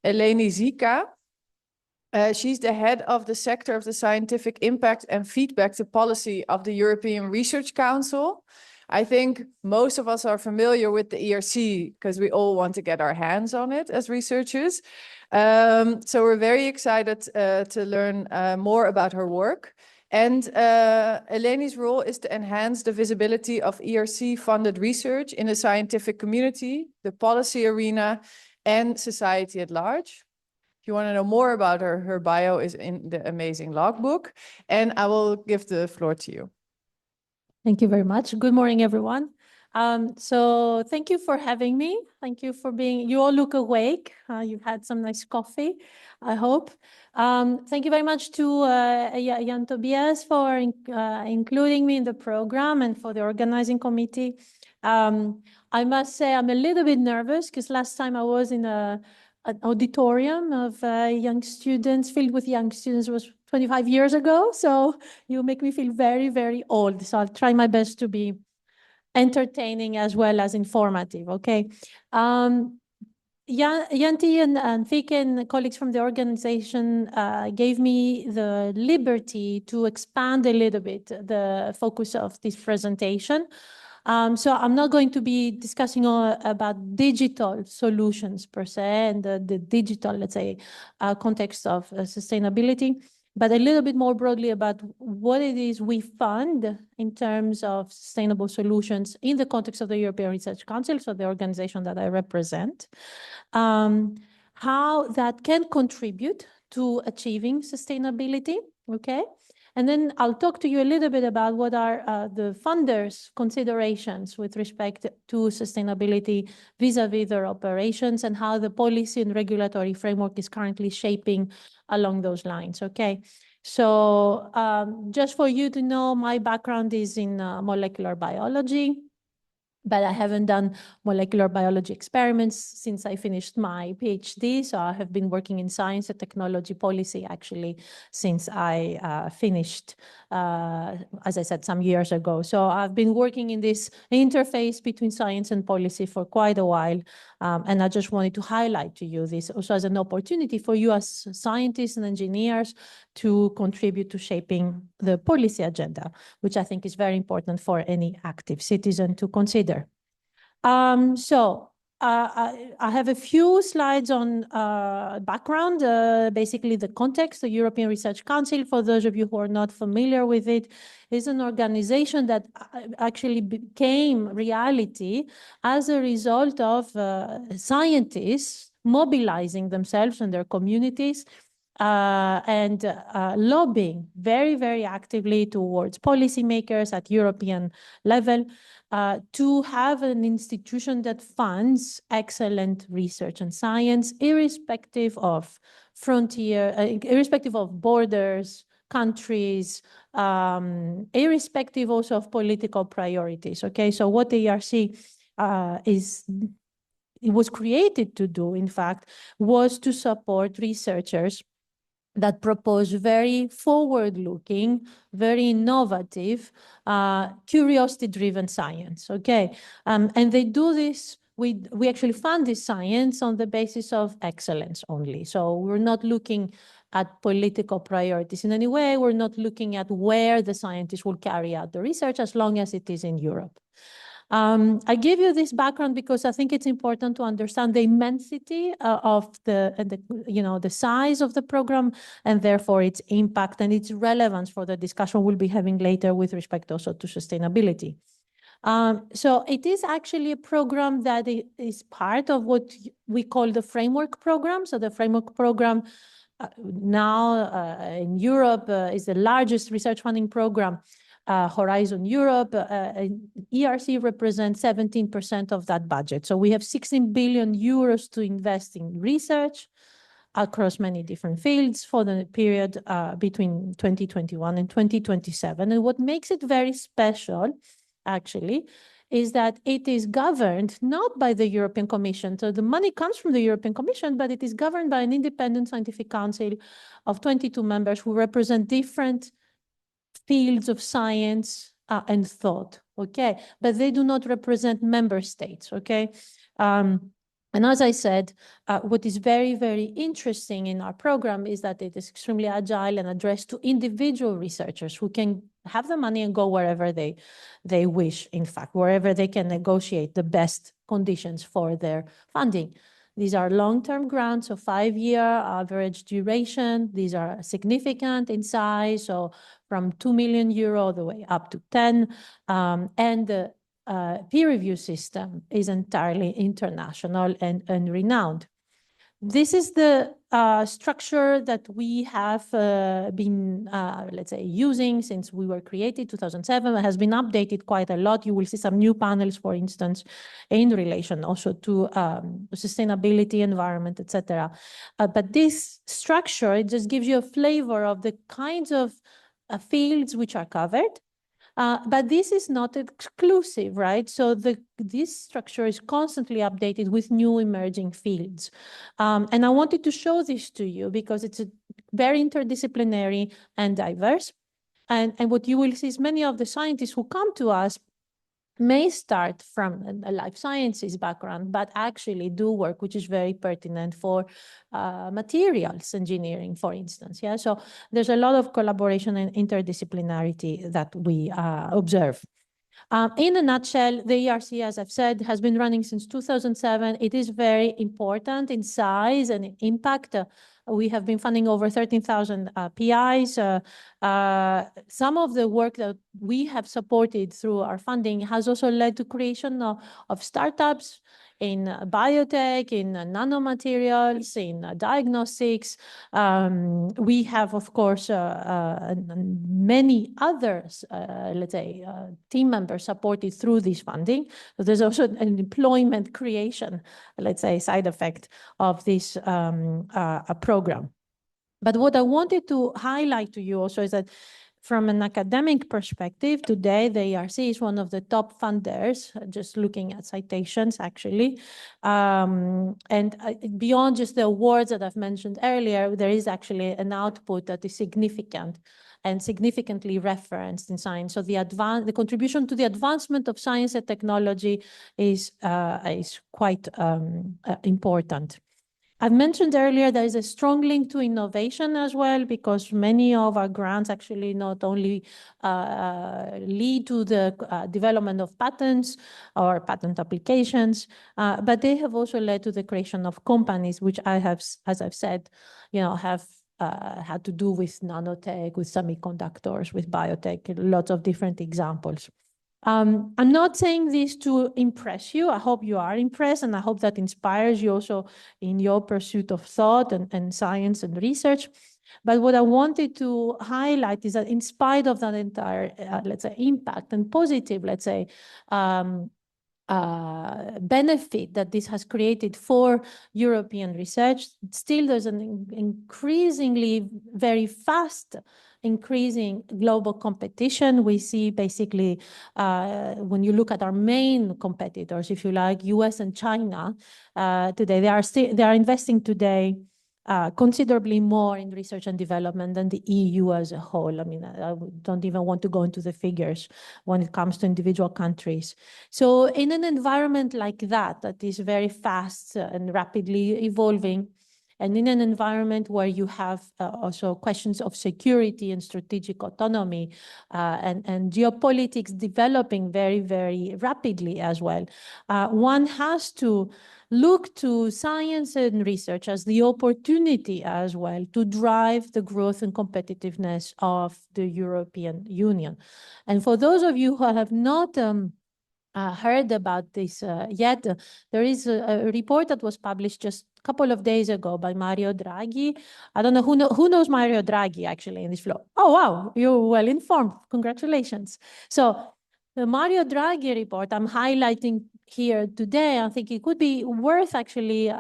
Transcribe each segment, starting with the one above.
Eleni Zika. She's the head of the sector of the scientific impact and feedback to policy of the European Research Council. I think most of us are familiar with the ERC because we all want to get our hands on it as researchers. So we're very excited to learn more about her work. And Eleni's role is to enhance the visibility of ERC-funded research in the scientific community, the policy arena, and society at large. If you want to know more about her, her bio is in the amazing logbook. And I will give the floor to you. Thank you very much. Good morning, everyone. So thank you for having me. Thank you for being, you all look awake. You've had some nice coffee, I hope. Thank you very much to Jan Tobias for including me in the program and for the organizing committee. I must say I'm a little bit nervous because last time I was in an auditorium of young students, filled with young students, was 25 years ago. So you make me feel very, very old. So I'll try my best to be entertaining as well as informative, okay? Yanti and Fike and colleagues from the organization gave me the liberty to expand a little bit the focus of this presentation. So I'm not going to be discussing about digital solutions per se and the digital, let's say, context of sustainability, but a little bit more broadly about what it is we fund in terms of sustainable solutions in the context of the European Research Council, so the organization that I represent, how that can contribute to achieving sustainability, okay? And then I'll talk to you a little bit about what are the funders' considerations with respect to sustainability vis-a-vis their operations and how the policy and regulatory framework is currently shaping along those lines, okay? So just for you to know, my background is in molecular biology, but I haven't done molecular biology experiments since I finished my PhD. So I have been working in science and technology policy actually since I finished, as I said, some years ago. So I've been working in this interface between science and policy for quite a while. And I just wanted to highlight to you this also as an opportunity for you as scientists and engineers to contribute to shaping the policy agenda, which I think is very important for any active citizen to consider. I have a few slides on background, basically the context. The European Research Council, for those of you who are not familiar with it, is an organization that actually became reality as a result of scientists mobilizing themselves and their communities and lobbying very, very actively towards policymakers at European level to have an institution that funds excellent research and science, irrespective of frontier, irrespective of borders, countries, irrespective also of political priorities, okay? So what the ERC it was created to do, in fact, was to support researchers that propose very forward-looking, very innovative, curiosity-driven science, okay? And they do this, we actually fund this science on the basis of excellence only. So we're not looking at political priorities in any way. We're not looking at where the scientists will carry out the research as long as it is in Europe. I give you this background because I think it's important to understand the immensity of the size of the program and therefore its impact and its relevance for the discussion we'll be having later with respect also to sustainability. So it is actually a program that is part of what we call the framework program. So the framework program now in Europe is the largest research funding program. Horizon Europe, ERC represents 17% of that budget. So we have 16 billion euros to invest in research across many different fields for the period between 2021 and 2027. And what makes it very special, actually, is that it is governed not by the European Commission. So the money comes from the European Commission, but it is governed by an independent scientific council of 22 members who represent different fields of science and thought, okay? But they do not represent member states, okay? And as I said, what is very, very interesting in our program is that it is extremely agile and addressed to individual researchers who can have the money and go wherever they wish, in fact, wherever they can negotiate the best conditions for their funding. These are long-term grants, so 5-year average duration. These are significant in size, so from 2 million euro all the way up to 10. And the peer review system is entirely international and renowned. This is the structure that we have been, let's say, using since we were created, 2007. It has been updated quite a lot. You will see some new panels, for instance, in relation also to sustainability, environment, etc. But this structure, it just gives you a flavor of the kinds of fields which are covered. But this is not exclusive, right? So this structure is constantly updated with new emerging fields. And I wanted to show this to you because it's very interdisciplinary and diverse. And what you will see is many of the scientists who come to us may start from a life sciences background, but actually do work which is very pertinent for materials engineering, for instance. Yeah, so there's a lot of collaboration and interdisciplinarity that we observe. In a nutshell, the ERC, as I've said, has been running since 2007. It is very important in size and impact. We have been funding over 13,000 PIs. Some of the work that we have supported through our funding has also led to creation of startups in biotech, in nanomaterials, in diagnostics. We have, of course, many others, let's say, team members supported through this funding. So there's also an employment creation, let's say, side effect of this program. But what I wanted to highlight to you also is that from an academic perspective, today the ERC is one of the top funders, just looking at citations actually. And beyond just the awards that I've mentioned earlier, there is actually an output that is significant and significantly referenced in science. So the contribution to the advancement of science and technology is quite important. I've mentioned earlier there is a strong link to innovation as well, because many of our grants actually not only lead to the development of patents or patent applications, but they have also led to the creation of companies, which I have, as I've said, have had to do with nanotech, with semiconductors, with biotech, lots of different examples. I'm not saying this to impress you. I hope you are impressed, and I hope that inspires you also in your pursuit of thought and science and research. But what I wanted to highlight is that in spite of that entire, let's say, impact and positive, let's say, benefit that this has created for European research, still there's an increasingly very fast increasing global competition. We see basically, when you look at our main competitors, if you like, US and China, today, they are investing today considerably more in research and development than the EU as a whole. I mean, I don't even want to go into the figures when it comes to individual countries. So in an environment like that is very fast and rapidly evolving, and in an environment where you have also questions of security and strategic autonomy and geopolitics developing very, very rapidly as well, one has to look to science and research as the opportunity as well to drive the growth and competitiveness of the European Union. And for those of you who have not heard about this yet, there is a report that was published just a couple of days ago by Mario Draghi. I don't know who knows Mario Draghi actually in this floor. Oh, wow, you're well informed. Congratulations. So the Mario Draghi report I'm highlighting here today, I think it could be worth actually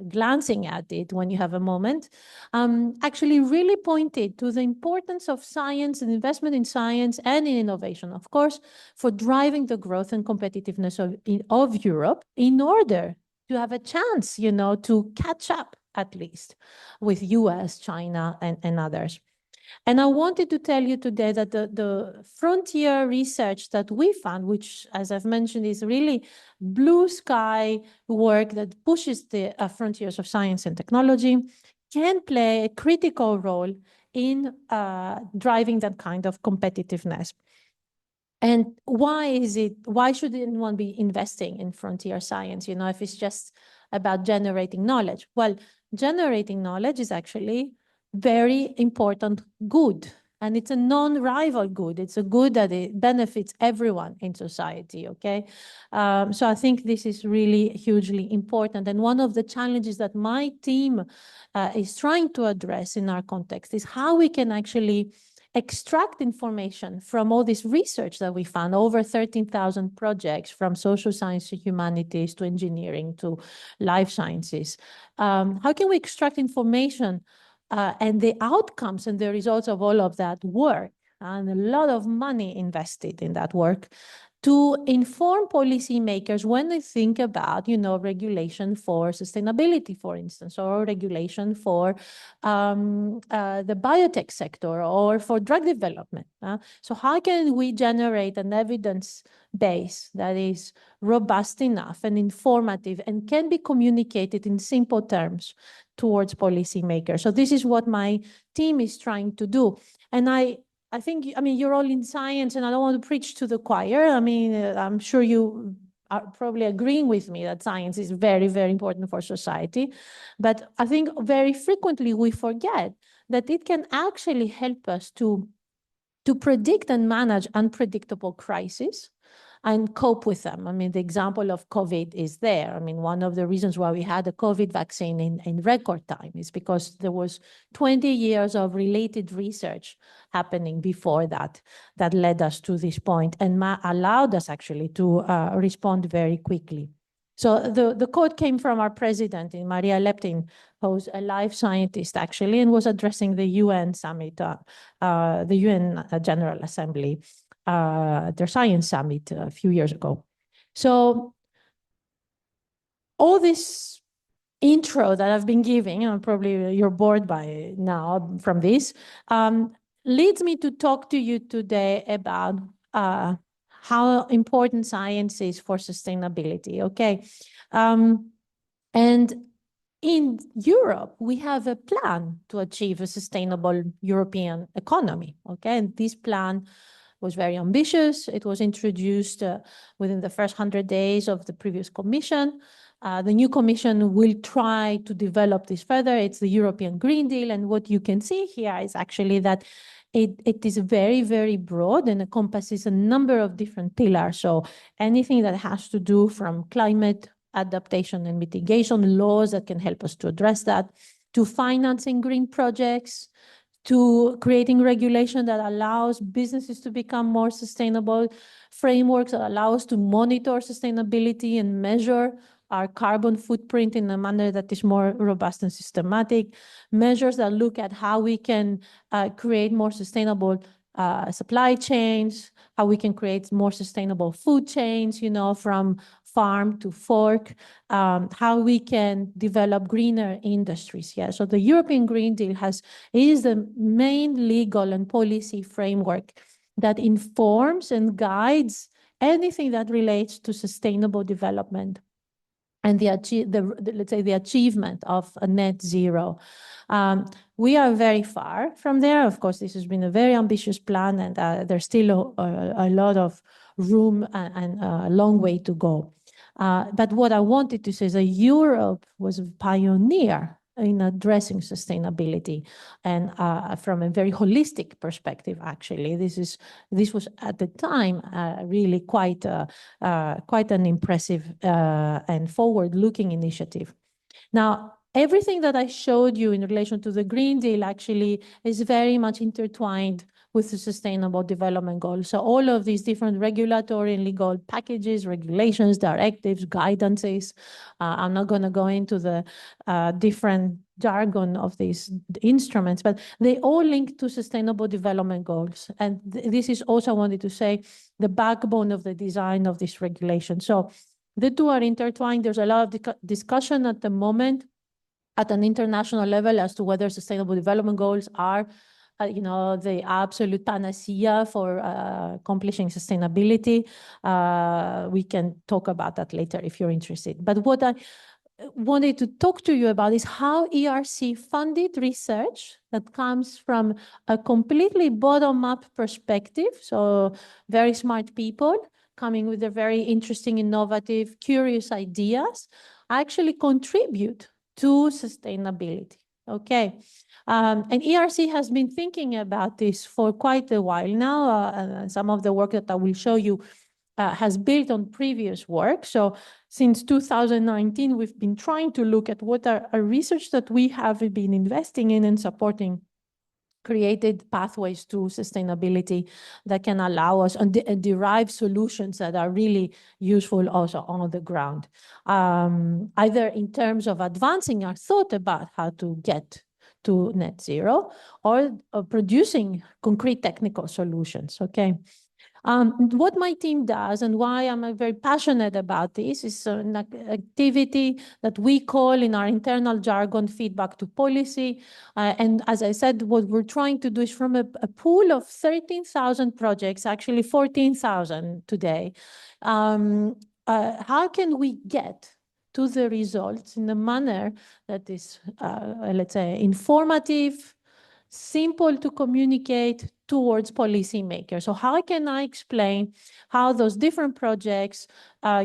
glancing at it when you have a moment, actually really pointed to the importance of science and investment in science and in innovation, of course, for driving the growth and competitiveness of Europe in order to have a chance, to catch up at least with US, China, and others. And I wanted to tell you today that the frontier research that we found, which, as I've mentioned, is really blue sky work that pushes the frontiers of science and technology, can play a critical role in driving that kind of competitiveness. And why should anyone be investing in frontier science, if it's just about generating knowledge? Well, generating knowledge is actually very important good, and it's a non-rival good. It's a good that it benefits everyone in society, okay? So I think this is really hugely important. And one of the challenges that my team is trying to address in our context is how we can actually extract information from all this research that we found, over 13,000 projects from social science to humanities to engineering to life sciences. How can we extract information and the outcomes and the results of all of that work, and a lot of money invested in that work, to inform policymakers when they think about, regulation for sustainability, for instance, or regulation for the biotech sector or for drug development. So how can we generate an evidence base that is robust enough and informative and can be communicated in simple terms towards policymakers? So this is what my team is trying to do. And I think, you're all in science, and I don't want to preach to the choir. I'm sure you are probably agreeing with me that science is very, very important for society. But I think very frequently we forget that it can actually help us to predict and manage unpredictable crises and cope with them. The example of COVID is there. One of the reasons why we had a COVID vaccine in record time is because there was 20 years of related research happening before that led us to this point and allowed us actually to respond very quickly. So the quote came from our president, Maria Leptin, who's a life scientist actually, and was addressing the UN summit, the UN General Assembly, their science summit a few years ago. So all this intro that I've been giving, and probably you're bored by now from this, leads me to talk to you today about how important science is for sustainability, okay? And in Europe, we have a plan to achieve a sustainable European economy, okay? And this plan was very ambitious. It was introduced within the first 100 days of the previous commission. The new commission will try to develop this further. It's the European Green Deal. And what you can see here is actually that it is very, very broad and encompasses a number of different pillars. So anything that has to do from climate adaptation and mitigation, laws that can help us to address that, to financing green projects, to creating regulation that allows businesses to become more sustainable, frameworks that allow us to monitor sustainability and measure our carbon footprint in a manner that is more robust and systematic, measures that look at how we can create more sustainable supply chains, how we can create more sustainable food chains, from farm to fork, how we can develop greener industries. Yeah, so the European Green Deal is the main legal and policy framework that informs and guides anything that relates to sustainable development and let's say the achievement of a net zero. We are very far from there. Of course, this has been a very ambitious plan, and there's still a lot of room and a long way to go. But what I wanted to say is that Europe was a pioneer in addressing sustainability, and from a very holistic perspective, actually, this was at the time really quite an impressive and forward-looking initiative. Now, everything that I showed you in relation to the Green Deal actually is very much intertwined with the Sustainable Development Goals. So all of these different regulatory and legal packages, regulations, directives, guidances, I'm not going to go into the different jargon of these instruments, but they all link to Sustainable Development Goals. And this is also, I wanted to say, the backbone of the design of this regulation. So the two are intertwined. There's a lot of discussion at the moment at an international level as to whether Sustainable Development Goals are the absolute panacea for accomplishing sustainability. We can talk about that later if you're interested. But what I wanted to talk to you about is how ERC-funded research that comes from a completely bottom-up perspective, so very smart people coming with their very interesting, innovative, curious ideas, actually contribute to sustainability. Okay. And ERC has been thinking about this for quite a while now. And some of the work that I will show you has built on previous work. So since 2019, we've been trying to look at what are research that we have been investing in and supporting created pathways to sustainability that can allow us and derive solutions that are really useful also on the ground, either in terms of advancing our thought about how to get to net zero or producing concrete technical solutions, okay? What my team does and why I'm very passionate about this is an activity that we call in our internal jargon feedback to policy. And as I said, what we're trying to do is from a pool of 13,000 projects, actually 14,000 today, how can we get to the results in a manner that is, let's say, informative, simple to communicate towards policymakers. So how can I explain how those different projects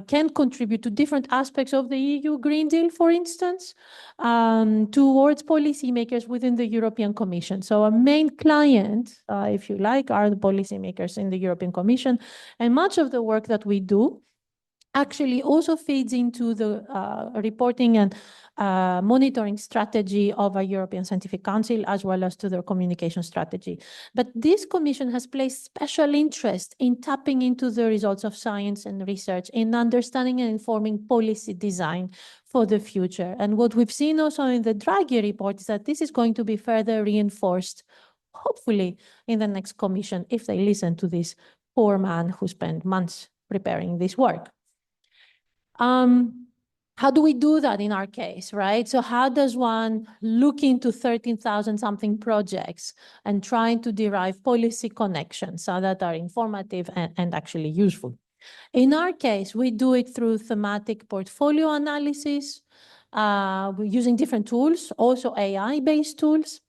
can contribute to different aspects of the EU Green Deal, for instance, towards policymakers within the European Commission? So a main client, if you like, are the policymakers in the European Commission. And much of the work that we do actually also feeds into the reporting and monitoring strategy of a European Scientific Council, as well as to their communication strategy. But this commission has placed special interest in tapping into the results of science and research, in understanding and informing policy design for the future. And what we've seen also in the Draghi report is that this is going to be further reinforced, hopefully, in the next commission, if they listen to this poor man who spent months preparing this work. How do we do that in our case, right? So how does one look into 13,000 something projects and trying to derive policy connections that are informative and actually useful? In our case, we do it through thematic portfolio analysis. We're using different tools, also AI-based tools.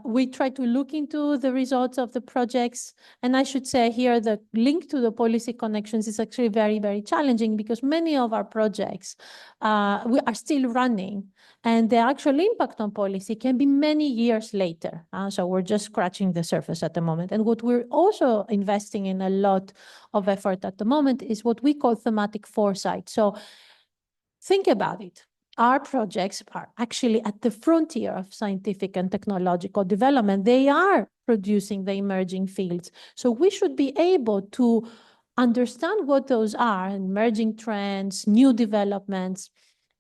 We try to look into the results of the projects. And I should say here, the link to the policy connections is actually very, very challenging because many of our projects we are still running and the actual impact on policy can be many years later. So we're just scratching the surface at the moment. And what we're also investing in a lot of effort at the moment is what we call thematic foresight. So think about it. Our projects are actually at the frontier of scientific and technological development. They are producing the emerging fields. So we should be able to understand what those are, emerging trends, new developments,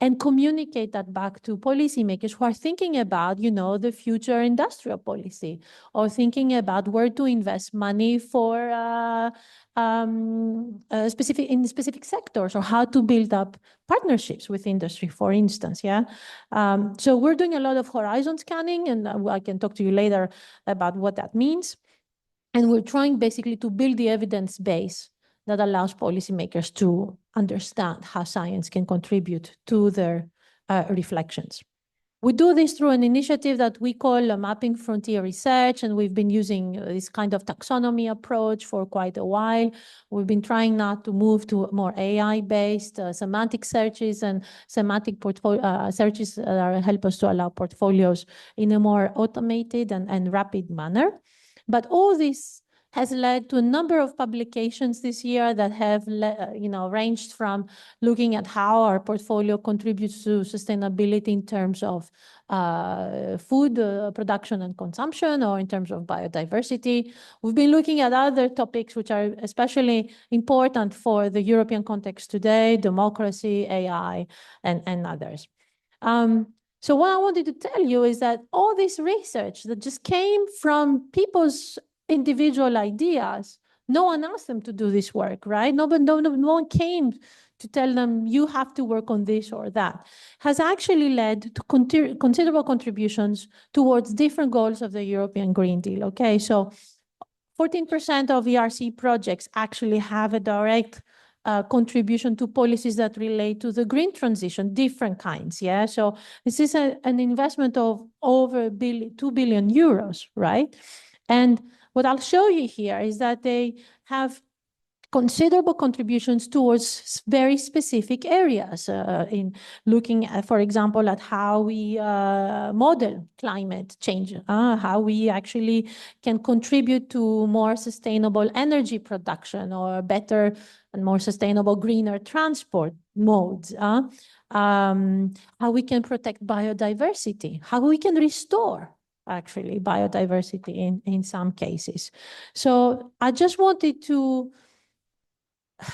and communicate that back to policymakers who are thinking about, the future industrial policy or thinking about where to invest money for specific sectors or how to build up partnerships with industry, for instance. Yeah. So we're doing a lot of horizon scanning, and I can talk to you later about what that means. And we're trying basically to build the evidence base that allows policymakers to understand how science can contribute to their reflections. We do this through an initiative that we call Mapping Frontier Research, and we've been using this kind of taxonomy approach for quite a while. We've been trying now to move to more AI-based semantic searches and semantic searches that help us to allow portfolios in a more automated and rapid manner. But all this has led to a number of publications this year that have, ranged from looking at how our portfolio contributes to sustainability in terms of food production and consumption, or in terms of biodiversity. We've been looking at other topics which are especially important for the European context today: democracy, AI, and others. So what I wanted to tell you is that all this research that just came from people's individual ideas, no one asked them to do this work, right? No one came to tell them you have to work on this or that, has actually led to considerable contributions towards different goals of the European Green Deal. Okay, so 14% of ERC projects actually have a direct contribution to policies that relate to the green transition, different kinds. Yeah, so this is an investment of over 2 billion euros, right? And what I'll show you here is that they have considerable contributions towards very specific areas in looking at, for example, at how we model climate change, how we actually can contribute to more sustainable energy production or better and more sustainable greener transport modes, how we can protect biodiversity, how we can restore actually biodiversity in some cases. So I just wanted to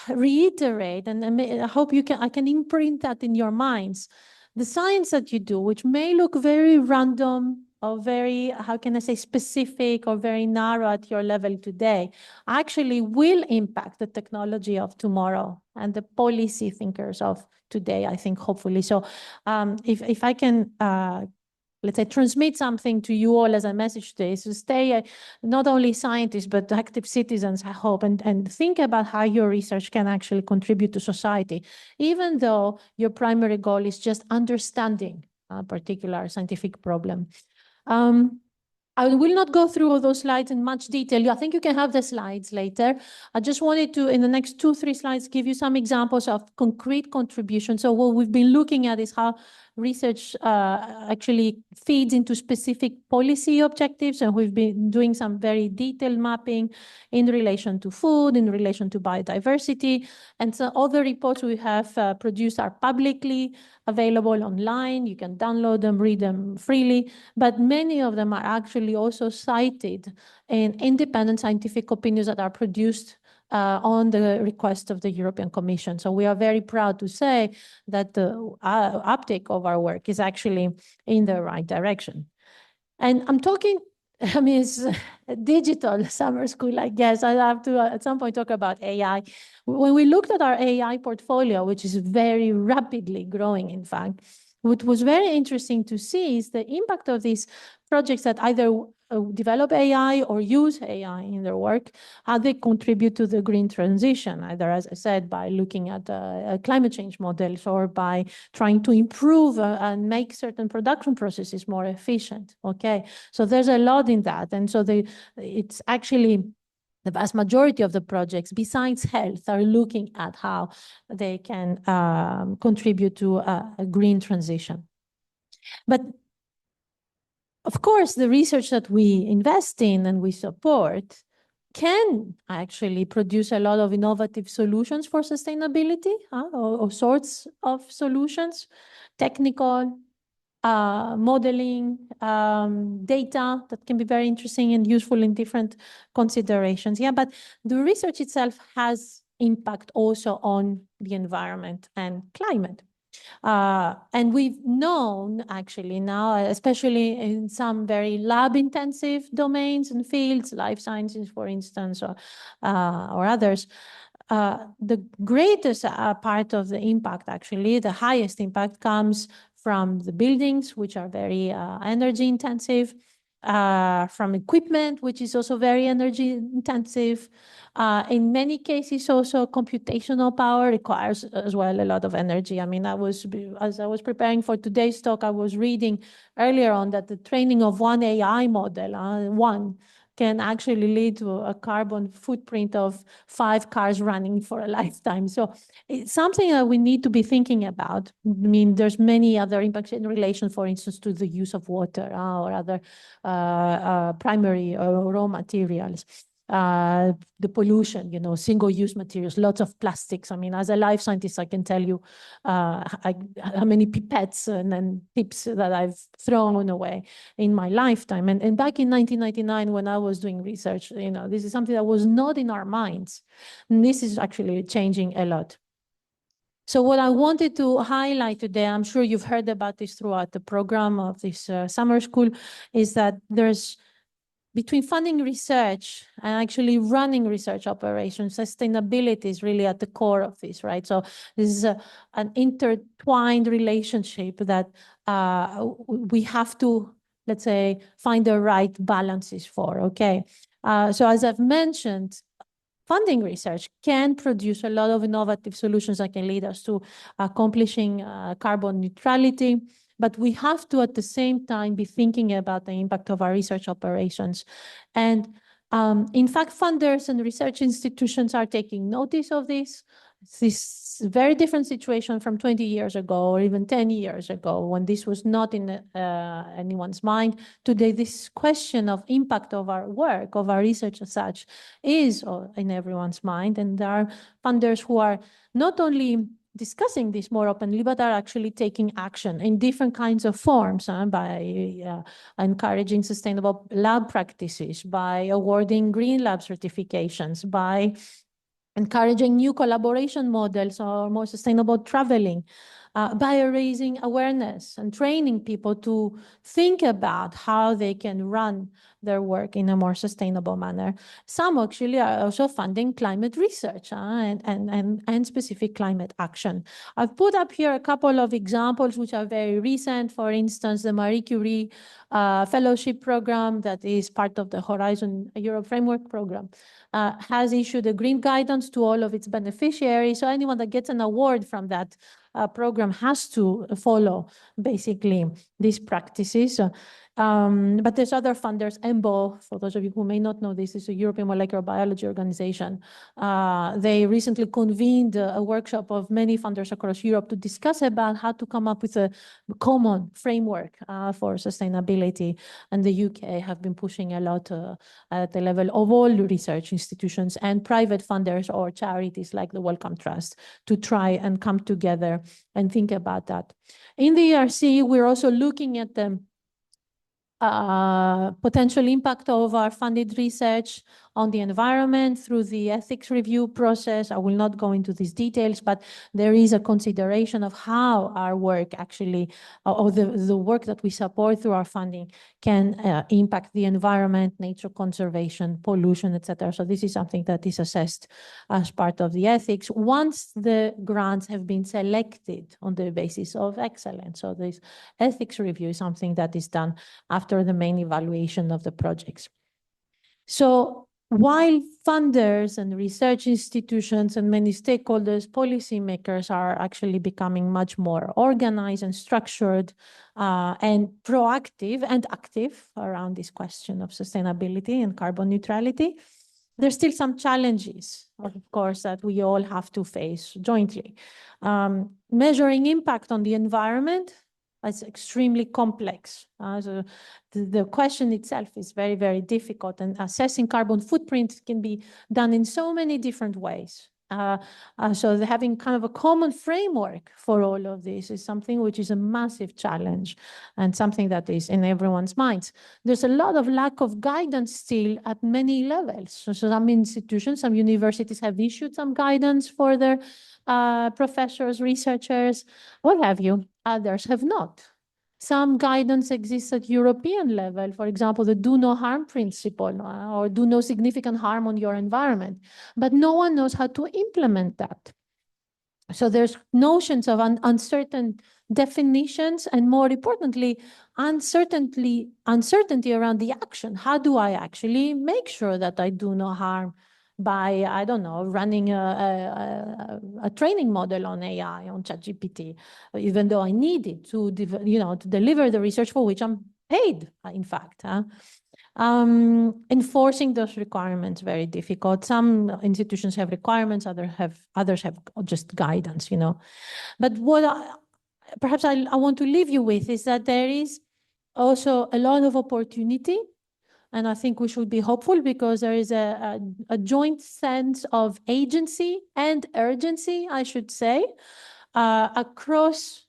reiterate, and I hope I can imprint that in your minds. The science that you do, which may look very random or very, how can I say, specific or very narrow at your level today, actually will impact the technology of tomorrow and the policy thinkers of today, I think, hopefully. So if I can let's say, transmit something to you all as a message today, is to stay not only scientists, but active citizens, I hope, and think about how your research can actually contribute to society, even though your primary goal is just understanding a particular scientific problem. I will not go through all those slides in much detail. I think you can have the slides later. I just wanted to, in the next 2-3 slides, give you some examples of concrete contributions. So what we've been looking at is how research actually feeds into specific policy objectives, and we've been doing some very detailed mapping in relation to food, in relation to biodiversity, and so all the reports we have produced are publicly available online. You can download them, read them freely, but many of them are actually also cited in independent scientific opinions that are produced on the request of the European Commission. So we are very proud to say that the uptake of our work is actually in the right direction. And I'm talking, I mean, it's a digital summer school, I guess. I have to at some point talk about AI. When we looked at our AI portfolio, which is very rapidly growing, in fact, what was very interesting to see is the impact of these projects that either develop AI or use AI in their work, how they contribute to the green transition, either, as I said, by looking at climate change models or by trying to improve and make certain production processes more efficient. Okay, so there's a lot in that. And so it's actually the vast majority of the projects, besides health, are looking at how they can contribute to a green transition. But of course, the research that we invest in and we support can actually produce a lot of innovative solutions for sustainability, or sorts of solutions, technical, modeling, data that can be very interesting and useful in different considerations. Yeah, but the research itself has impact also on the environment and climate. And we've known actually now, especially in some very lab-intensive domains and fields, life sciences, for instance, or others, the greatest part of the impact, actually, the highest impact comes from the buildings, which are very energy intensive, from equipment, which is also very energy intensive. In many cases, also computational power requires as well a lot of energy. I mean, as I was preparing for today's talk, I was reading earlier on that the training of one AI model, can actually lead to a carbon footprint of 5 cars running for a lifetime. So it's something that we need to be thinking about. I mean, there's many other impacts in relation, for instance, to the use of water or other primary or raw materials. The pollution, single-use materials, lots of plastics. I mean, as a life scientist, I can tell you how many pipettes and tips that I've thrown away in my lifetime. And back in 1999, when I was doing research, this is something that was not in our minds. And this is actually changing a lot. So what I wanted to highlight today, I'm sure you've heard about this throughout the program of this summer school, is that there's between funding research and actually running research operations, sustainability is really at the core of this, right? So this is an intertwined relationship that we have to, let's say, find the right balances for, okay? So as I've mentioned, funding research can produce a lot of innovative solutions that can lead us to accomplishing carbon neutrality. But we have to, at the same time, be thinking about the impact of our research operations. And in fact, funders and research institutions are taking notice of this. This very different situation from 20 years ago or even 10 years ago when this was not in anyone's mind. Today, this question of impact of our work, of our research as such, is in everyone's mind. And there are funders who are not only discussing this more openly, but are actually taking action in different kinds of forms by encouraging sustainable lab practices, by awarding green lab certifications, by encouraging new collaboration models or more sustainable traveling, by raising awareness and training people to think about how they can run their work in a more sustainable manner. Some actually are also funding climate research and specific climate action. I've put up here a couple of examples which are very recent. For instance, the Marie Curie fellowship program that is part of the Horizon Europe Framework program has issued a green guidance to all of its beneficiaries. So anyone that gets an award from that program has to follow basically these practices. But there's other funders. EMBO, for those of you who may not know, this is a European Molecular Biology Organization. They recently convened a workshop of many funders across Europe to discuss about how to come up with a common framework for sustainability. And the UK have been pushing a lot at the level of all research institutions and private funders or charities like the Wellcome Trust to try and come together and think about that. In the ERC, we're also looking at the potential impact of our funded research on the environment through the ethics review process. I will not go into these details, but there is a consideration of how our work actually, or the work that we support through our funding can impact the environment, nature conservation, pollution, etc. So this is something that is assessed as part of the ethics once the grants have been selected on the basis of excellence. So this ethics review is something that is done after the main evaluation of the projects. So while funders and research institutions and many stakeholders, policymakers are actually becoming much more organized and structured and proactive and active around this question of sustainability and carbon neutrality, there's still some challenges, of course, that we all have to face jointly. Measuring impact on the environment is extremely complex. So the question itself is very, very difficult, and assessing carbon footprint can be done in so many different ways. So having kind of a common framework for all of this is something which is a massive challenge and something that is in everyone's minds. There's a lot of lack of guidance still at many levels. So some institutions, some universities have issued some guidance for their professors, researchers, what have you. Others have not. Some guidance exists at European level, for example, the do no harm principle or do no significant harm on your environment, but no one knows how to implement that. So there's notions of uncertain definitions and, more importantly, uncertainty around the action. How do I actually make sure that I do no harm by, I don't know, running a training model on AI, on ChatGPT, even though I need it to, to deliver the research for which I'm paid, in fact. Enforcing those requirements, very difficult. Some institutions have requirements, others have just guidance, But what perhaps I want to leave you with is that there is also a lot of opportunity. And I think we should be hopeful because there is a joint sense of agency and urgency, I should say, across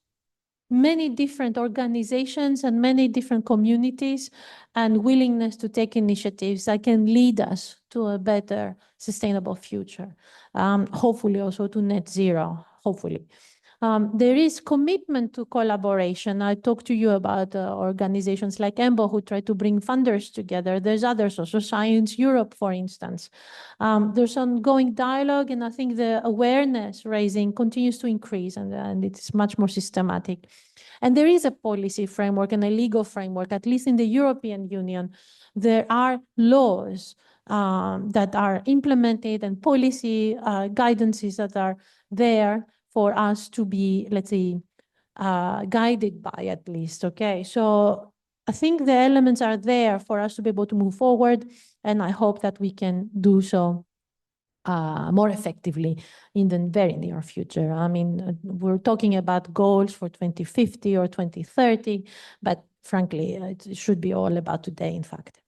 many different organizations and many different communities, and willingness to take initiatives that can lead us to a better sustainable future, hopefully also to net zero, hopefully. There is commitment to collaboration. I talked to you about organizations like EMBO who try to bring funders together. There's others, also Science Europe, for instance. There's ongoing dialogue, and I think the awareness raising continues to increase, and it's much more systematic. And there is a policy framework and a legal framework, at least in the European Union. There are laws that are implemented and policy guidances that are there for us to be, let's say, guided by, at least, okay? So I think the elements are there for us to be able to move forward, and I hope that we can do so more effectively in the very near future. I mean, we're talking about goals for 2050 or 2030, but frankly, it should be all about today, in fact.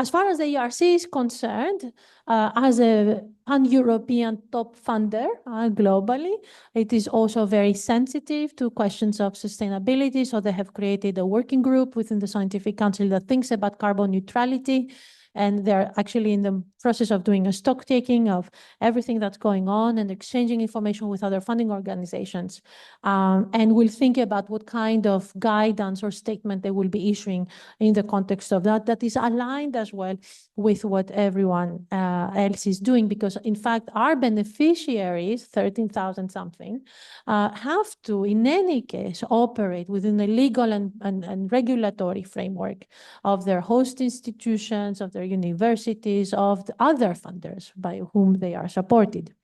As far as the ERC is concerned, as a pan-European top funder globally, it is also very sensitive to questions of sustainability. So they have created a working group within the Scientific Council that thinks about carbon neutrality. And they're actually in the process of doing a stock taking of everything that's going on and exchanging information with other funding organizations. And we'll think about what kind of guidance or statement they will be issuing in the context of that, that is aligned as well with what everyone else is doing. Because in fact, our beneficiaries, 13,000 something, have to, in any case, operate within the legal and regulatory framework of their host institutions, of their universities, of the other funders by whom they are supported.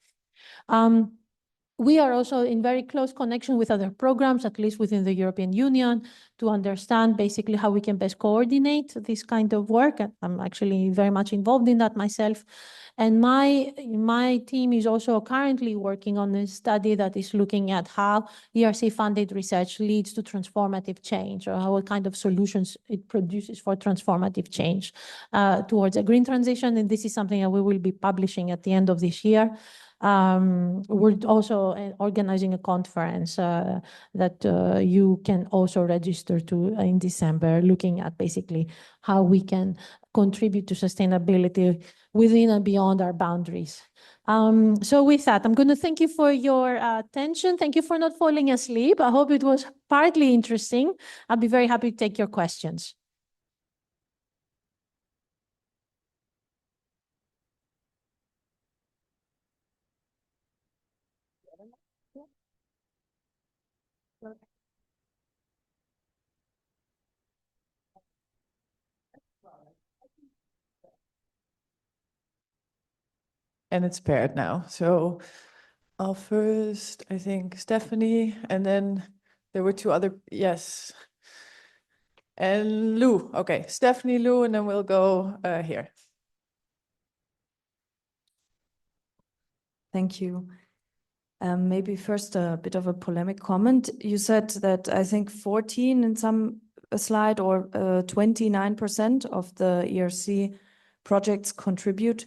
We are also in very close connection with other programs, at least within the European Union, to understand basically how we can best coordinate this kind of work. I'm actually very much involved in that myself. And my team is also currently working on a study that is looking at how ERC-funded research leads to transformative change, or what kind of solutions it produces for transformative change towards a green transition. And this is something that we will be publishing at the end of this year. We're also organizing a conference that you can also register to in December, looking at basically how we can contribute to sustainability within and beyond our boundaries. So with that, I'm going to thank you for your attention. Thank you for not falling asleep. I hope it was partly interesting. I'll be very happy to take your questions. And it's paired now. So I'll first, I think, Stephanie, and then there were two other, yes. And Lou, okay, Stephanie, Lou, and then we'll go here. Thank you. Maybe first a bit of a polemic comment. You said that I think 14 in some slide or 29% of the ERC projects contribute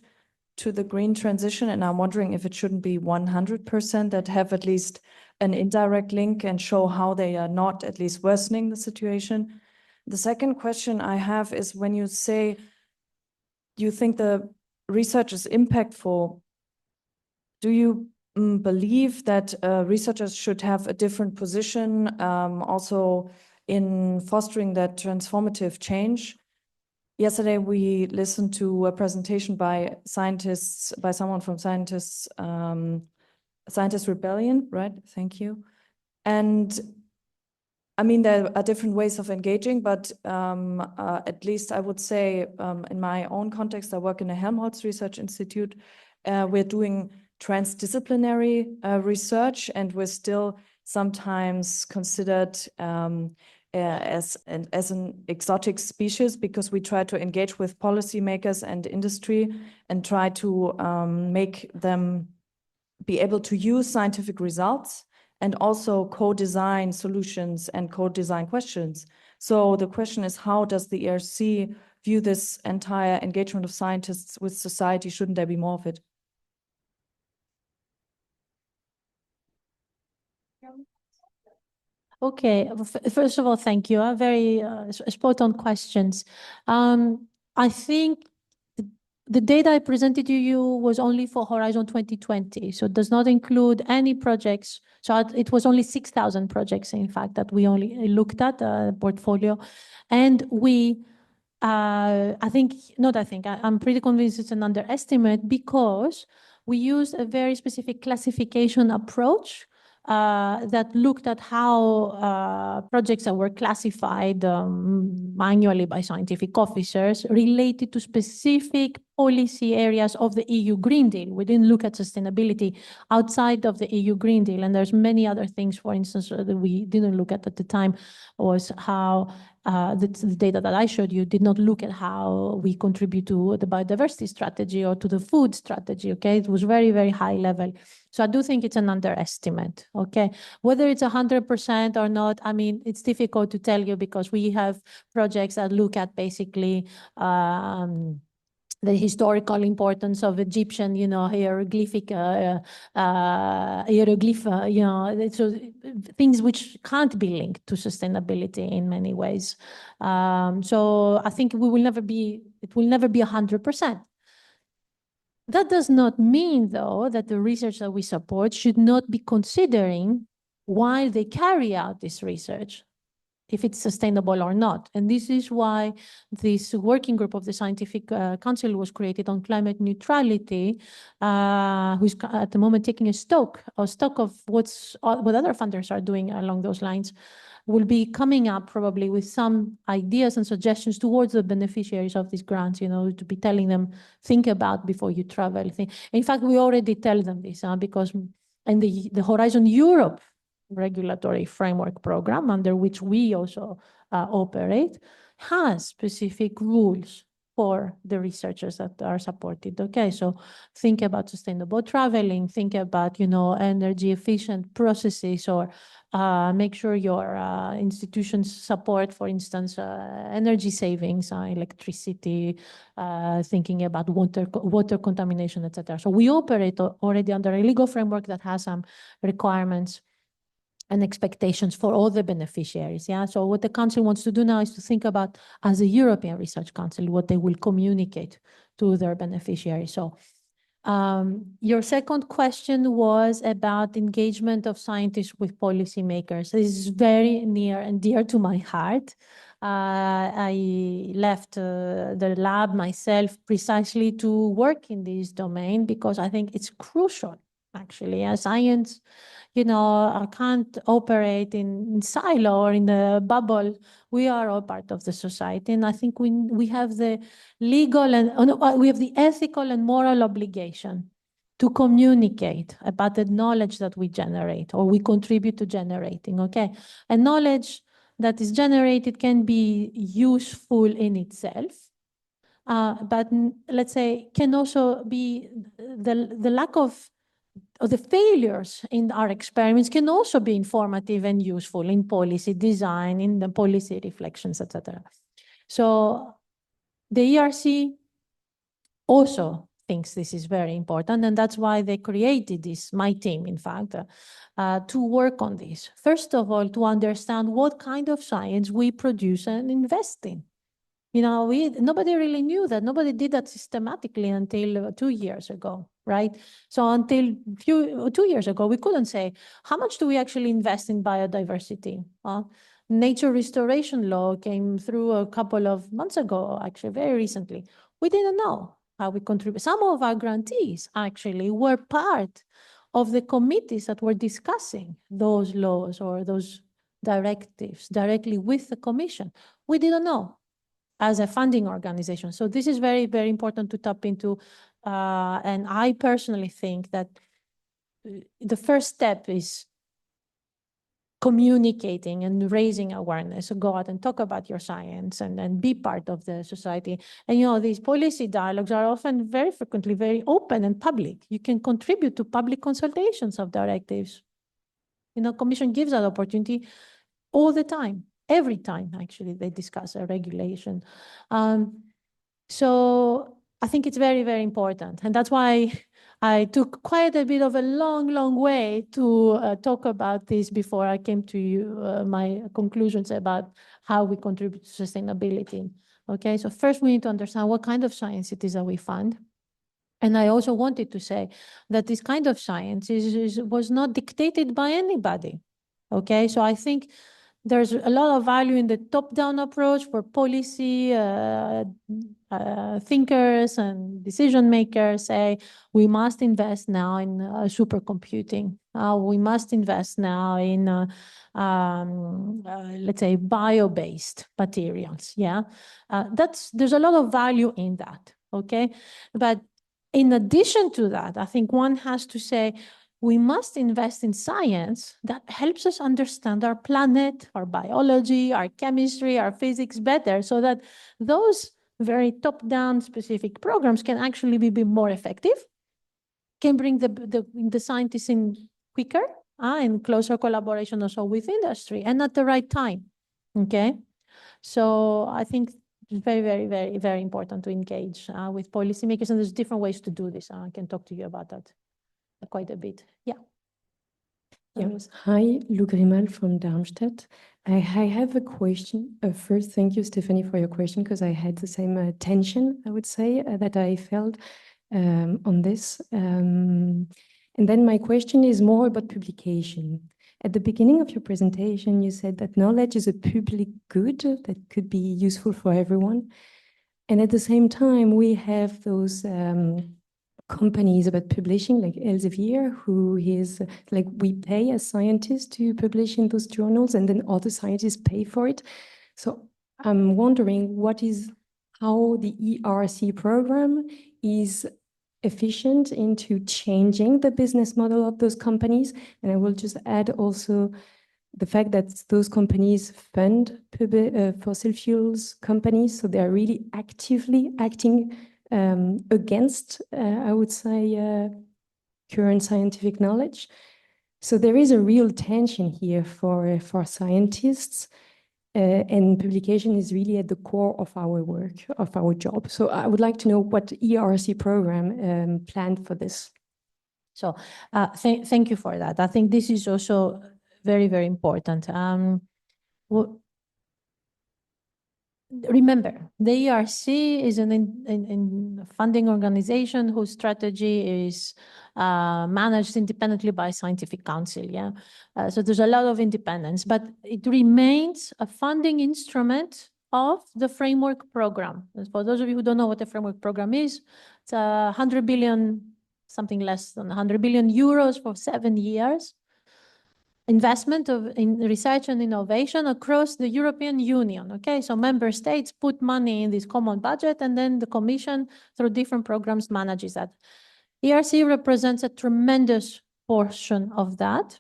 to the green transition. And I'm wondering if it shouldn't be 100% that have at least an indirect link and show how they are not at least worsening the situation. The second question I have is when you say you think the research is impactful, do you believe that researchers should have a different position also in fostering that transformative change? Yesterday, we listened to a presentation by scientists, by someone from Scientist Rebellion, right? Thank you. And I mean, there are different ways of engaging, but at least I would say in my own context, I work in a Helmholtz Research Institute. We're doing transdisciplinary research, and we're still sometimes considered as an exotic species because we try to engage with policymakers and industry and try to make them be able to use scientific results and also co-design solutions and co-design questions. So the question is, how does the ERC view this entire engagement of scientists with society? Shouldn't there be more of it? Okay, first of all, thank you. Very spot on questions. I think the data I presented to you was only for Horizon 2020, so it does not include any projects. So it was only 6,000 projects, in fact, that we only looked at portfolio. And we, I'm pretty convinced it's an underestimate because we used a very specific classification approach that looked at how projects that were classified manually by scientific officers related to specific policy areas of the EU Green Deal. We didn't look at sustainability outside of the EU Green Deal, and there's many other things, for instance, that we didn't look at the time, was how the data that I showed you did not look at how we contribute to the biodiversity strategy or to the food strategy, okay? It was very, very high level. So I do think it's an underestimate, okay? Whether it's 100% or not, I mean, it's difficult to tell you because we have projects that look at basically the historical importance of Egyptian, hieroglyphic, hieroglyph, so things which can't be linked to sustainability in many ways. So I think it will never be 100%. That does not mean, though, that the research that we support should not be considering while they carry out this research, if it's sustainable or not. And this is why this working group of the Scientific Council was created on climate neutrality, who's at the moment taking a stock of what other funders are doing along those lines, will be coming up probably with some ideas and suggestions towards the beneficiaries of these grants, to be telling them, think about before you travel. In fact, we already tell them this because in the Horizon Europe regulatory framework program, under which we also operate, has specific rules for the researchers that are supported. Okay, so think about sustainable traveling, think about, energy efficient processes, or make sure your institutions support, for instance, energy savings, electricity, thinking about water contamination, etc. So we operate already under a legal framework that has some requirements and expectations for all the beneficiaries. Yeah. So what the council wants to do now is to think about, as a European Research Council, what they will communicate to their beneficiaries. So your second question was about engagement of scientists with policymakers. This is very near and dear to my heart. I left the lab myself precisely to work in this domain because I think it's crucial, actually. Science, I can't operate in silo or in a bubble. We are all part of the society, and I think we have the legal and we have the ethical and moral obligation to communicate about the knowledge that we generate or we contribute to generating. Okay, and knowledge that is generated can be useful in itself, but let's say can also be the lack of the failures in our experiments can also be informative and useful in policy design, in the policy reflections, etc. So the ERC also thinks this is very important, and that's why they created this, my team, in fact, to work on this. First of all, to understand what kind of science we produce and invest in. Nobody really knew that. Nobody did that systematically until 2 years ago, right? So until 2 years ago, we couldn't say, how much do we actually invest in biodiversity? Nature restoration law came through a couple of months ago, actually, very recently. We didn't know how we contribute. Some of our grantees actually were part of the committees that were discussing those laws or those directives directly with the Commission. We didn't know as a funding organization. So this is very, very important to tap into. And I personally think that the first step is communicating and raising awareness. So go out and talk about your science and be part of the society. And, these policy dialogues are often very frequently very open and public. You can contribute to public consultations of directives. Commission gives that opportunity all the time. Every time, actually, they discuss a regulation. So I think it's very, very important. And that's why I took quite a bit of a long, long way to talk about this before I came to you, my conclusions about how we contribute to sustainability. Okay, so first we need to understand what kind of science it is that we fund. And I also wanted to say that this kind of science was not dictated by anybody. Okay, so I think there's a lot of value in the top-down approach for policy thinkers and decision makers say, we must invest now in supercomputing. We must invest now in, let's say, bio-based materials. Yeah, there's a lot of value in that. Okay, but in addition to that, I think one has to say, we must invest in science that helps us understand our planet, our biology, our chemistry, our physics better, so that those very top-down specific programs can actually be more effective, can bring the scientists in quicker, in closer collaboration also with industry, and at the right time, okay? So I think it's very, very, very, very important to engage with policymakers, and there's different ways to do this. I can talk to you about that quite a bit. Yeah. Hi, Lou Grimal from Darmstadt. I have a question. First, thank you, Stephanie, for your question, because I had the same tension, I would say, that I felt on this. And then my question is more about publication. At the beginning of your presentation, you said that knowledge is a public good that could be useful for everyone. And at the same time, we have those companies about publishing, like Elsevier, who is like, we pay as scientists to publish in those journals, and then other scientists pay for it. So I'm wondering how the ERC program is efficient into changing the business model of those companies. And I will just add also the fact that those companies fund fossil fuels companies, so they're really actively acting against, I would say, current scientific knowledge. So there is a real tension here for scientists, and publication is really at the core of our work, of our job. So I would like to know what ERC program planned for this. So thank you for that. I think this is also very, very important. Remember, the ERC is a funding organization whose strategy is managed independently by scientific council. Yeah, so there's a lot of independence, but it remains a funding instrument of the framework program. And for those of you who don't know what the framework program is, it's 100 billion, something less than 100 billion euros for 7 years. Investment in research and innovation across the European Union. Okay, so member states put money in this common budget, and then the Commission, through different programs, manages that. ERC represents a tremendous portion of that,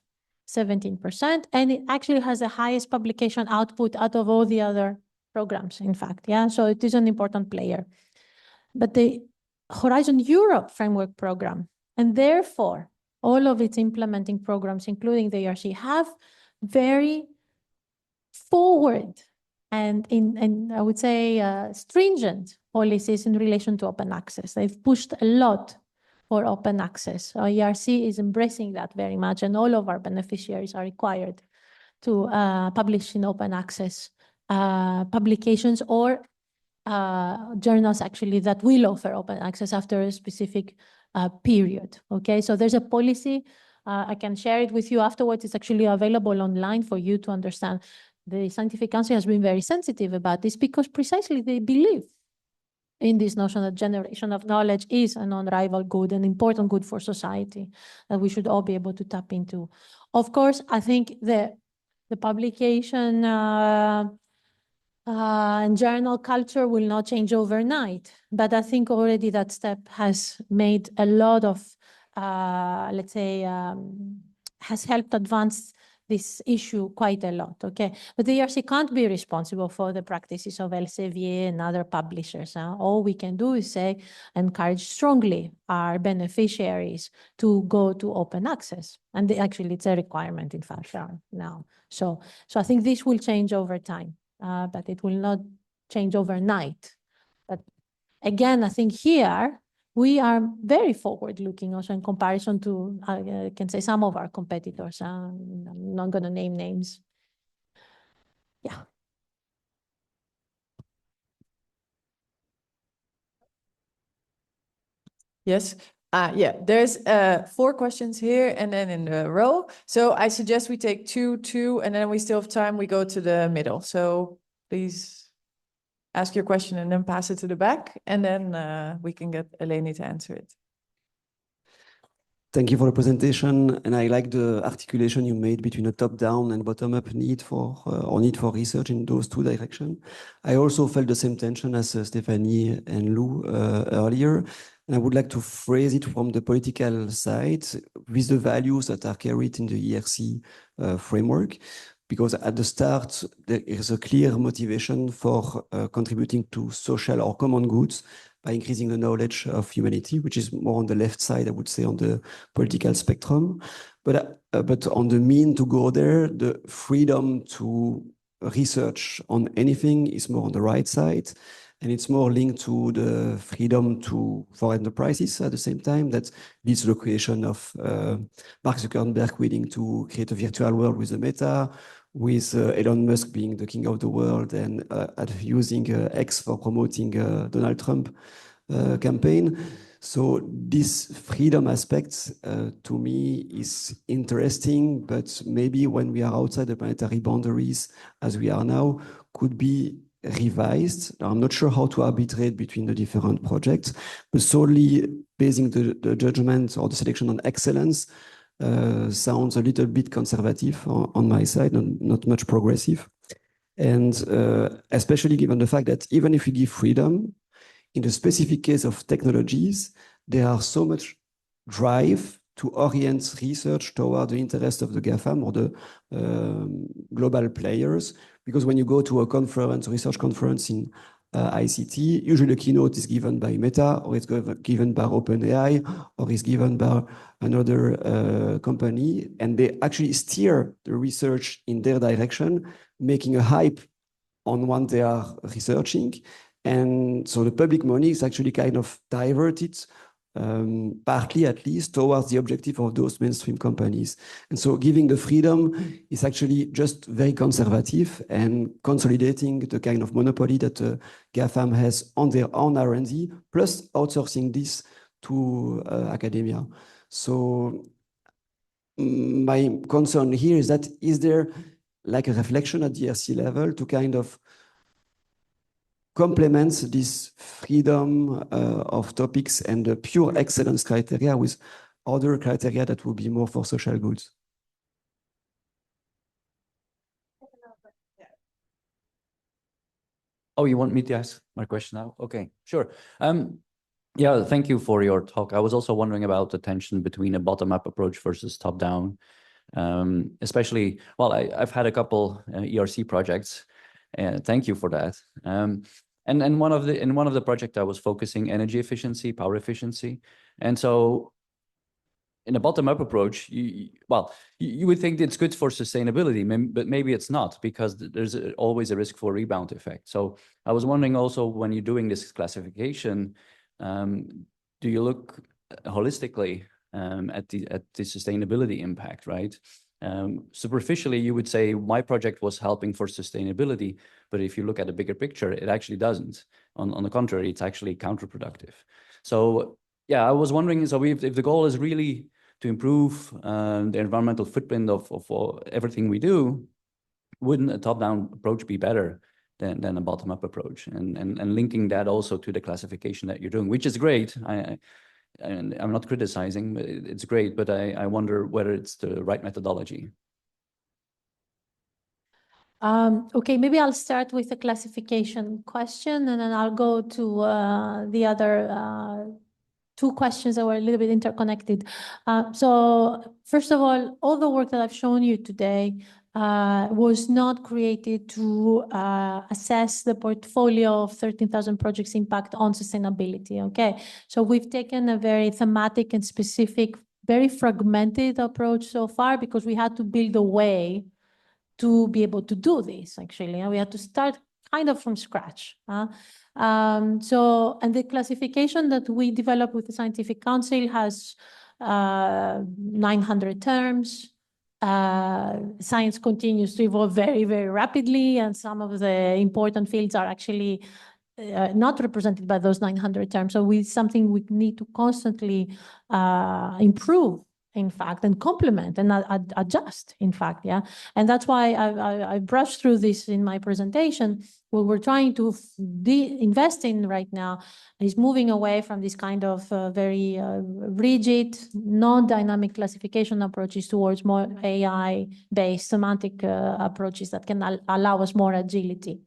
17%, and it actually has the highest publication output out of all the other programs, in fact. Yeah, so it is an important player. But the Horizon Europe framework program, and therefore all of its implementing programs, including the ERC, have very forward and I would say stringent policies in relation to open access. They've pushed a lot for open access. ERC is embracing that very much, and all of our beneficiaries are required to publish in open access publications or journals actually that will offer open access after a specific period. Okay, so there's a policy. I can share it with you afterwards. It's actually available online for you to understand. The Scientific Council has been very sensitive about this because precisely they believe in this notion that generation of knowledge is an unrivaled good, an important good for society that we should all be able to tap into. Of course, I think the publication and journal culture will not change overnight, but I think already that step has made a lot of, let's say, has helped advance this issue quite a lot, okay? But the ERC can't be responsible for the practices of Elsevier and other publishers. All we can do is say, encourage strongly our beneficiaries to go to open access. And actually, it's a requirement, in fact, now. So I think this will change over time. But it will not change overnight. But again, I think here we are very forward-looking also in comparison to, I can say, some of our competitors. I'm not going to name names. Yeah. Yes. Yeah, there's 4 questions here and then in the row. So I suggest we take two, and then we still have time. We go to the middle. So please ask your question and then pass it to the back, and then we can get Eleni to answer it. Thank you for the presentation, and I like the articulation you made between a top-down and bottom-up need for research in those 2 directions. I also felt the same tension as Stephanie and Lou earlier, and I would like to phrase it from the political side with the values that are carried in the ERC framework, because at the start there is a clear motivation for contributing to social or common goods by increasing the knowledge of humanity, which is more on the left side, I would say, on the political spectrum. But on the mean to go there, the freedom to research on anything is more on the right side. And it's more linked to the freedom for enterprises at the same time that leads to the creation of Mark Zuckerberg willing to create a virtual world with the Meta, with Elon Musk being the king of the world and using X for promoting Donald Trump campaign. So this freedom aspect to me is interesting, but maybe when we are outside the planetary boundaries, as we are now, could be revised. I'm not sure how to arbitrate between the different projects, but solely basing the judgment or the selection on excellence sounds a little bit conservative on my side, not much progressive. And especially given the fact that even if we give freedom, in the specific case of technologies, there are so much drive to orient research toward the interest of the GAFAM or the global players. Because when you go to a conference, a research conference in ICT, usually the keynote is given by Meta, or it's given by OpenAI, or is given by another company, and they actually steer the research in their direction, making a hype on what they are researching. And so the public money is actually kind of diverted, partly at least, towards the objective of those mainstream companies. And so giving the freedom is actually just very conservative and consolidating the kind of monopoly that GAFAM has on their own R&D, plus outsourcing this to academia. So my concern here is that, is there like a reflection at the ERC level to kind of complements this freedom of topics and the pure excellence criteria with other criteria that would be more for social goods? Oh, you want me to ask my question now? Okay, sure. Yeah, thank you for your talk. I was also wondering about the tension between a bottom-up approach versus top-down. Especially, well, I've had a couple ERC projects, and thank you for that. And one of the projects I was focusing energy efficiency, power efficiency, and so in a bottom-up approach, you would think it's good for sustainability, but maybe it's not, because there's always a risk for rebound effect. So I was wondering also, when you're doing this classification, do you look holistically at the sustainability impact, right? Superficially, you would say my project was helping for sustainability, but if you look at the bigger picture, it actually doesn't. On the contrary, it's actually counterproductive. So yeah, I was wondering, so if the goal is really to improve the environmental footprint of everything we do, wouldn't a top-down approach be better than a bottom-up approach? And linking that also to the classification that you're doing, which is great. And I'm not criticizing, but it's great, but I wonder whether it's the right methodology. Okay, maybe I'll start with the classification question, and then I'll go to the other 2 questions that were a little bit interconnected. So first of all the work that I've shown you today was not created to assess the portfolio of 13,000 projects' impact on sustainability, okay? So we've taken a very thematic and specific, very fragmented approach so far, because we had to build a way to be able to do this, actually. And we had to start kind of from scratch. And the classification that we developed with the Scientific Council has 900 terms. Science continues to evolve very, very rapidly, and some of the important fields are actually not represented by those 900 terms. So something we need to constantly improve, in fact, and complement and adjust, in fact, yeah. And that's why I brushed through this in my presentation. What we're trying to invest in right now is moving away from this kind of very rigid, non-dynamic classification approaches towards more AI-based semantic approaches that can allow us more agility.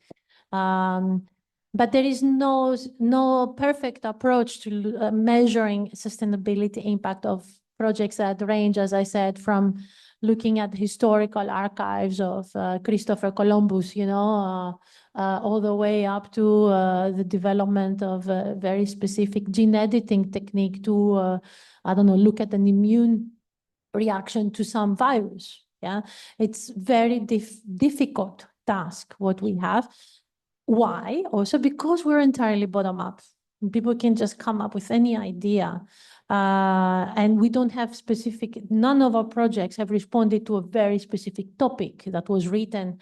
But there is no perfect approach to measuring sustainability impact of projects that range, as I said, from looking at historical archives of Christopher Columbus, all the way up to the development of a very specific gene editing technique to, I don't know, look at an immune reaction to some virus. Yeah, it's very difficult task what we have. Why? Also because we're entirely bottom up. People can just come up with any idea. And we don't have none of our projects have responded to a very specific topic that was written.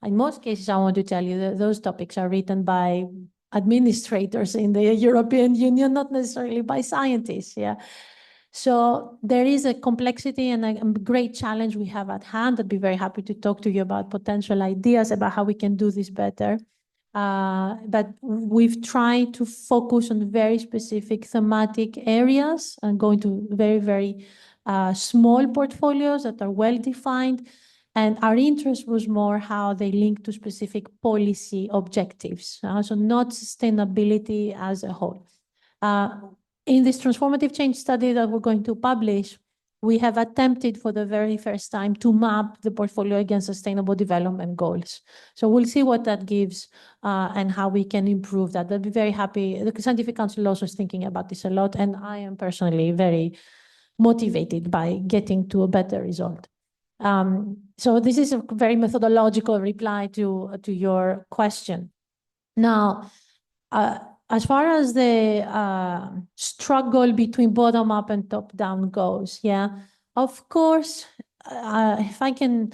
In most cases, I want to tell you that those topics are written by administrators in the European Union, not necessarily by scientists. Yeah. So there is a complexity and a great challenge we have at hand. I'd be very happy to talk to you about potential ideas about how we can do this better. But we've tried to focus on very specific thematic areas and go into very, very small portfolios that are well defined. And our interest was more how they link to specific policy objectives. So not sustainability as a whole. In this transformative change study that we're going to publish, we have attempted for the very first time to map the portfolio against sustainable development goals. So we'll see what that gives and how we can improve that. I'd be very happy. The Scientific Council also is thinking about this a lot, and I am personally very motivated by getting to a better result. So this is a very methodological reply to your question. Now, as far as the struggle between bottom-up and top-down goes, yeah, of course, if I can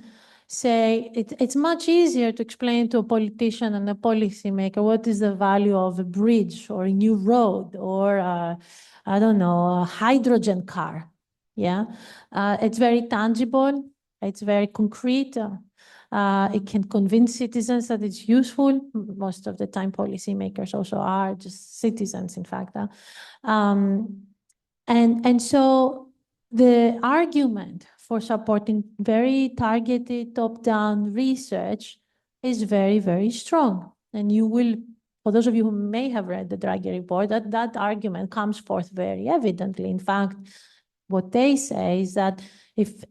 say, it's much easier to explain to a politician and a policymaker what is the value of a bridge or a new road or, I don't know, a hydrogen car, yeah? It's very tangible, it's very concrete. It can convince citizens that it's useful. Most of the time, policymakers also are just citizens, in fact. And so the argument for supporting very targeted top-down research is very, very strong. And you will, for those of you who may have read the Draghi report, that argument comes forth very evidently. In fact, what they say is that if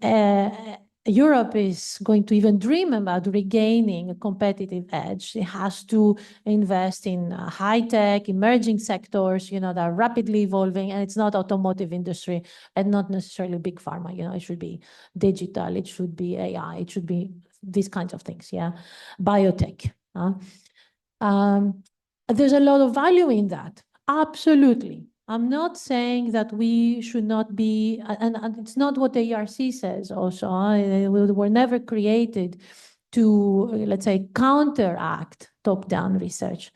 Europe is going to even dream about regaining a competitive edge, it has to invest in high-tech, emerging sectors, that are rapidly evolving, and it's not automotive industry and not necessarily big pharma, it should be digital, it should be AI, it should be these kinds of things, yeah, biotech. There's a lot of value in that, absolutely. I'm not saying that we should not be, and it's not what the ERC says also. We were never created to, let's say, counteract top-down research.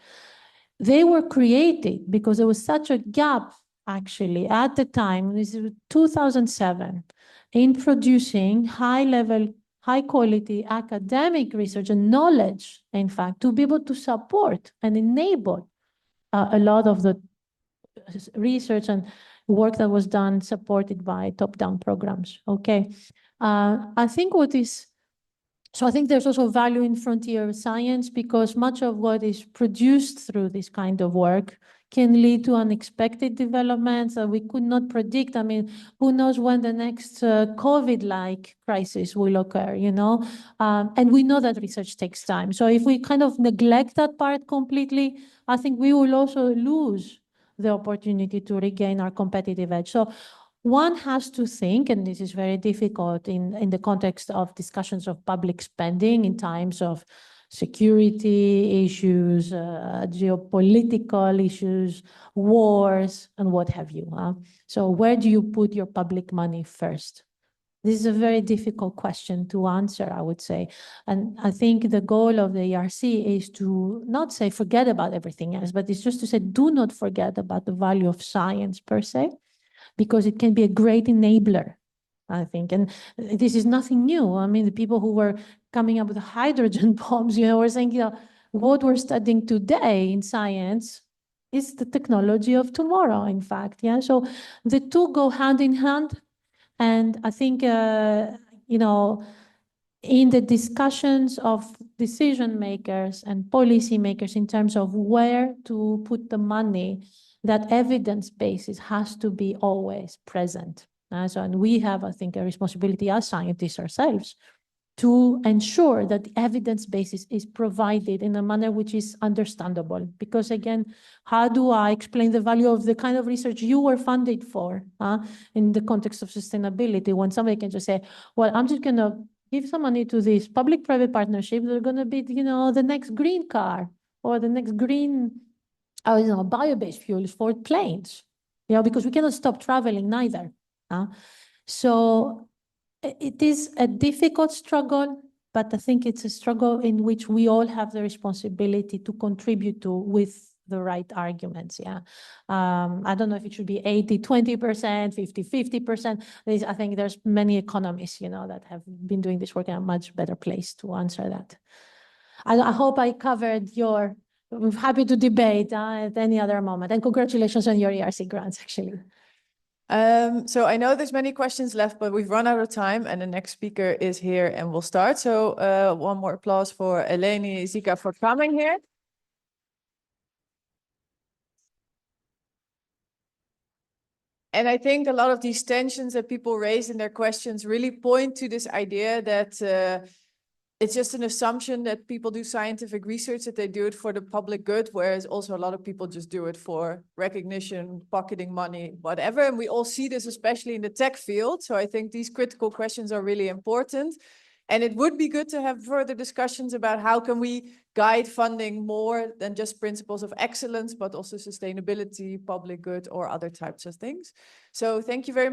They were created because there was such a gap, actually, at the time, this is 2007, in producing high-level, high-quality academic research and knowledge, in fact, to be able to support and enable a lot of the research and work that was done supported by top-down programs. Okay, I think I think there's also value in frontier science because much of what is produced through this kind of work can lead to unexpected developments that we could not predict. I mean, who knows when the next COVID-like crisis will occur, and we know that research takes time. So if we kind of neglect that part completely, I think we will also lose the opportunity to regain our competitive edge. So one has to think, and this is very difficult in the context of discussions of public spending in times of security issues, geopolitical issues, wars, and what have you. So where do you put your public money first? This is a very difficult question to answer, I would say. And I think the goal of the ERC is to not say forget about everything else, but it's just to say do not forget about the value of science per se, because it can be a great enabler, I think. And this is nothing new. I mean, the people who were coming up with hydrogen bombs, were saying, what we're studying today in science is the technology of tomorrow, in fact. Yeah. So the two go hand in hand. And I think, in the discussions of decision makers and policy makers in terms of where to put the money, that evidence basis has to be always present. And we have, I think, a responsibility as scientists ourselves to ensure that the evidence basis is provided in a manner which is understandable. Because again, how do I explain the value of the kind of research you were funded for in the context of sustainability when somebody can just say, well, I'm just going to give some money to this public-private partnership, they're going to be, the next green car or the next green, bio-based fuels for planes, because we cannot stop traveling neither. So it is a difficult struggle, but I think it's a struggle in which we all have the responsibility to contribute to with the right arguments. I don't know if it should be 80-20%, 50-50%. I think there's many economists, that have been doing this work in a much better place to answer that. I hope I covered I'm happy to debate at any other moment. And congratulations on your ERC grants, actually. So I know there's many questions left, but we've run out of time and the next speaker is here and we'll start. So one more applause for Eleni, Zika for coming here. And I think a lot of these tensions that people raise in their questions really point to this idea that it's just an assumption that people do scientific research, that they do it for the public good, whereas also a lot of people just do it for recognition, pocketing money, whatever. And we all see this, especially in the tech field. So I think these critical questions are really important. And it would be good to have further discussions about how can we guide funding more than just principles of excellence, but also sustainability, public good, or other types of things. So thank you very much.